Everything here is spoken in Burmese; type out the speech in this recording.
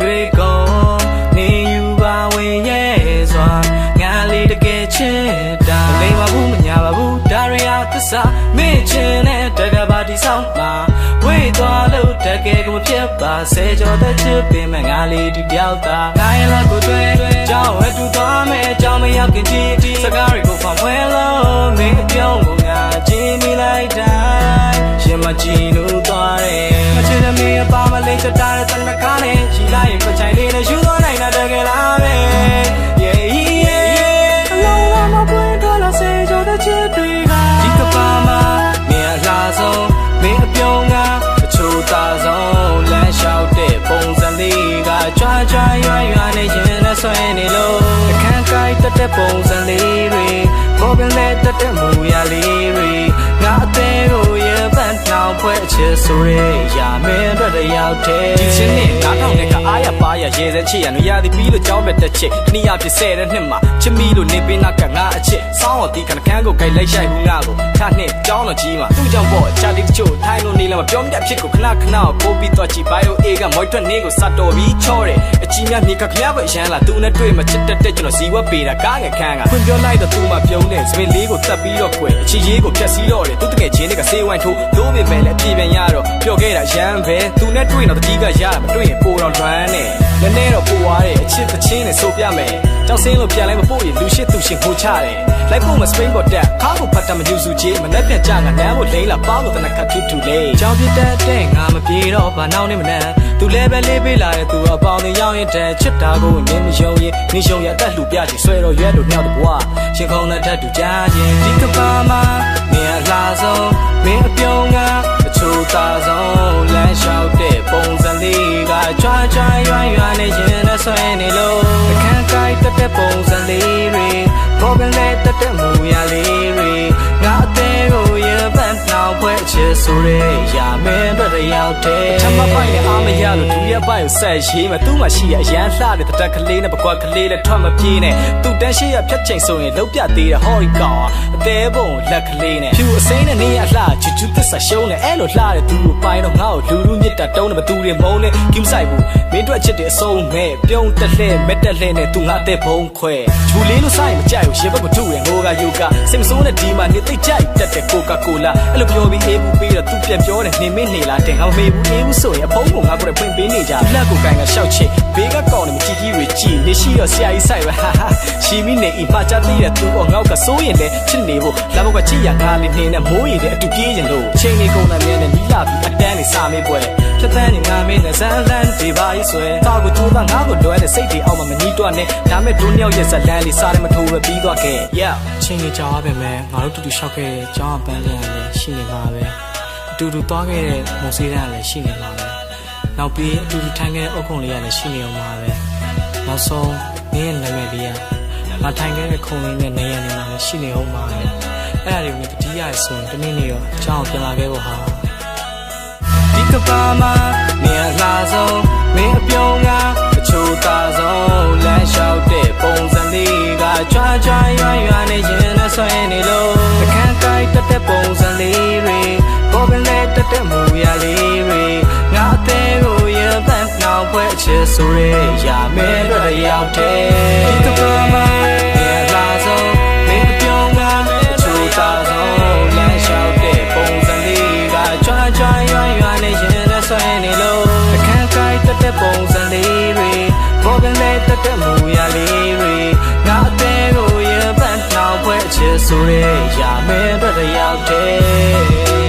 တွေ့ကုန်နေယူပါဝင်ရဲ့စွာငါလေးတကယ်ချစ်တာမလိမ္မာဘူးမညာပါဘူးဒါရီယာသစ္စာမင်းချင်းနဲ့တကယ်ပါဒီဆောင်မှာဝေးသွားလို့တကယ်ကိုဖြစ်ပါဆယ်ကျော်တဲ့ချစ်ပင်မငါလေးဒီတယောက်သာငါရဲ့လောက်ကိုတွေ့ကြောင်းဝဲတူသွားမယ်ကြောင်းမရောက်ခင်ဒီစကားတွေကိုဖောင်ဝဲလို့မင်းအပြုံးကိုငါကြည့်မိလိုက်တိုင်းရှင်မကြည့်လို့သွားတယ်မချစ်တဲ့မင်းအပါမလေးချတာတဲ့တနကားနဲ့ရှိလိုက်ရင်ပချိုင်လေးနဲ့ယူသွားနိုင်တာတကယ်လားပဲ အလုံးလာမပွင့်တော့လာစေကြတဲ့ချစ်တွေကဒီကပါမှာမင်းအလားဆုံးမင်းအပြုံးကအချို့သားဆုံးလမ်းလျှောက်တဲ့ပုံစံလေးကကြွားကြွားရွရွနဲ့ရင်နဲ့ဆွဲနေလို့အခန်းကိုက်တက်တဲ့ပုံစံလေးတွေပေါ်ပင်နဲ့တက်တဲ့မူရလေးတွေငါအသေးကိုရင်ပန်းနှောင်ဖွဲ့ချစ်ဆိုရဲရမင်းတို့တယောက်တည်းဒီချင်းနဲ့နားထောင်တဲ့ကအားရပါရရေစဲချစ်ရနွေရသည်ပြီးလို့ကြောင်းပဲတက်ချစ်တနည်းအားဖြင့်ဆဲတဲ့နှစ်မှာချစ်မီလို့နေပေးနာကငါအချစ်စောင်းတော်ဒီခဏခန်းကိုကြိုက်လိုက်ရှိုက်ဘူးငါကိုခါနှစ်ကြောင်းတော်ကြီးမှာသူ့ကြောင့်ပေါ့ချာတီတချို့ထိုင်းလို့နေလာမပြောမတတ်ဖြစ်ကိုခဏခဏပိုးပြီးတော့ကြည့်ဘိုင်ယိုအေကမွိုက်ထွက်နေကိုစတော်ပြီးချောတယ်အကြီးများမြေကခရပဲရန်လာသူနဲ့တွေ့မှချစ်တတ်တဲ့ကျွန်တော်ဇီဝပေးတာကားငယ်ခန်းကခွင့်ပြောလိုက်တော့သူမှပြုံးတဲ့စပင်လေးကိုတက်ပြီးတော့ခွဲအချီရေးကိုဖြတ်စီးတော့တယ်သူတကယ်ချင်းတွေကဆေးဝိုင်းထိုးလို့ပေမဲ့လည်းပြေပြန်ရတော့ပျော်ခဲ့တာရမ်းပဲသူနဲ့တွေ့တော့တတိကရမတွေ့ရင်ပိုတော့လွမ်းနဲ့လည်းနဲ့တော့ပိုသွားတယ်အချစ်တချင်းနဲ့ဆိုပြမယ်ကြောက်စင်းလို့ပြန်လဲမပို့ရင်လူရှစ်သူရှင်ဟိုချတယ်လိုက်ဖို့မစပိန်ပေါ်တက်ခါကိုဖတ်တာမညူစုကြီးမနဲ့ပြန်ကြငါနမ်းဖို့လိမ့်လာပေါလို့တနခတ်ထူထူလေးကြောင်ပြတက်တဲ့ငါမပြေတော့ဘာနောက်နေမနဲ့သူလည်းပဲလေးပေးလာတဲ့သူအပေါင်းတွေရောက်ရင်တဲ့ချစ်တာကိုနင်းမယုံရင်နေရှုံရအသက်လှူပြချင်ဆွဲတော့ရွက်လို့မြောက်တဲ့ဘွားရှင်ခုံနဲ့ထက်တူကြခြင်းဒီကပါမှာမင်းအလားဆုံးမင်းအပြုံးကအချို့သားဆုံးလမ်းလျှောက်တဲ့ပုံစံလေးကကြွားကြွားရွရွနဲ့ရင်နဲ့ဆွဲနေလို့အခန်းကိုက်တက်တဲ့ပုံစံလေးတွေပေါ်ပင်နဲ့တက်တဲ့မူရလေးတွေငါအသေးကိုရင်ပန်းနှောင်ဖွဲ့ချစ်ဆိုရဲရမင်းတို့တယောက်တည်းထမပိုက်နဲ့အားမရလို့ဒူရဲ့ပိုက်ကိုဆက်ရေးမှသူ့မှာရှိရအရန်လှတဲ့တတက်ကလေးနဲ့ပကွက်ကလေးနဲ့ထွက်မပြေးနဲ့သူ့တန်းရှိရဖြတ်ချိန်ဆိုရင်လုံးပြသေးတဲ့ဟော်ရီကောင်အသေးပုံလက်ကလေးနဲ့ဖြူအစိမ်းနဲ့နေရလှချူချူသစ္စာရှုံးနဲ့အဲ့လိုလှတဲ့သူကိုပိုင်တော့ငါ့ကိုလူလူမြစ်တာတုံးနဲ့ဘသူတွေမုန်းနဲ့ကင်းဆိုင်ဘူးမင်းတို့အချစ်တဲ့အစုံမဲ့ပြုံးတက်လှဲ့မက်တက်လှဲ့နဲ့သူငါအသေးဘုံခွဲဂျူလေးလို့ဆိုင်မကြိုက်ဘူးရေဘက်ကိုထုတယ်ငိုကယူကစိတ်မဆိုးနဲ့ဒီမှာနေသိကြိုက်တက်တဲ့ကိုကာကိုလာအဲ့လိုပြောပြီးအေးဘူးပြီးတော့သူပြန်ပြောတယ်နေမင်းနေလားတင်ငါမမေးဘူးအေးဘူးဆိုရင်အဖုံးကိုငါကိုယ်ဖွင့်ပေးနေကြလက်ကိုကိုင်ကရှောက်ချစ်ဘေးကကောင်းနေမကြည့်ကြီးတွေကြည်နေရှိတော့ဆရာကြီးဆိုင်ပဲဟာဟာရှီမီနေဤမှာကြသိတဲ့သူကငေါ့ကစိုးရင်လည်းချစ်နေဖို့လာဘောကချစ်ရငါလေးနေနဲ့မိုးရည်တဲ့အတူပြေးရင်လို့ချိန်နေကုန်တဲ့မြဲနဲ့နီးလာပြီးအတန်းနေစာမေးပွဲဖြတ်သန်းနေငါမင်းနဲ့ဇန်လန်ဒီပါရေးဆွဲတာကိုကျိုးသားငါကိုလွဲတဲ့စိတ်တွေအောက်မှာမနီးတော့နဲ့ဒါမဲ့ဒုညောက်ရဲ့ဇလန်လေးစားတယ်မထိုးပဲပြီးသွားခဲ့ yeah ချိန်ကြီးကြောက်ပဲမဲ့ငါတို့တူတူရှောက်ခဲ့တဲ့ကြောင်းပန်းလေးရတယ်ရှိနေမှာပဲအတူတူသွားခဲ့တဲ့မုံစေးတန်းလည်းရှိနေမှာပဲနောက်ပြီးအတူတူထိုင်ခဲ့တဲ့အုပ်ခုံလေးရတယ်ရှိနေအောင်ပါပဲနောက်ဆုံးမင်းရဲ့နာမည်လေးကငါထိုင်ခဲ့တဲ့ခုံလေးနဲ့နေရနေမှာလည်းရှိနေအောင်ပါပဲအဲ့ဒါတွေကိုတတိယဆိုရင်တနေ့နေ့တော့အကြောင်းပြန်လာခဲ့ဖို့ဟာဒီကပါမှာမင်းအလားဆုံးမင်းအပြုံးကအချို့သားဆုံးလမ်းလျှောက်တဲ့ပုံစံလေးကကြွားကြွားရွရွနဲ့ရင်နဲ့ဆွဲနေလို့အခန်းကိုက်တက်တဲ့ပုံစံလေးတွေပေါ်ပင်နဲ့တက်တဲ့မူရလေးတွေငါအသေးကိုရင်ပန်းနှောင်ဖွဲ့ချစ်ဆိုရဲရမင်းတို့တယောက်တည်းဒီကပါမှာမင်းအလားဆုံးမင်းအပြုံးကအချို့သားဆုံးလမ်းလျှောက်တဲ့ပုံစံလေးကကြွားကြွားရွရွနဲ့ရင်နဲ့ဆွဲနေလို့အခန်းကိုက်တက်တဲ့ပုံစံလေးတွေပေါ်ပင်နဲ့တက်တဲ့မူရလေးတွေငါအသေးကိုရင်ပန်းနှောင်ဖွဲ့ချစ်ဆိုရဲရမင်းတို့တယောက်တည်း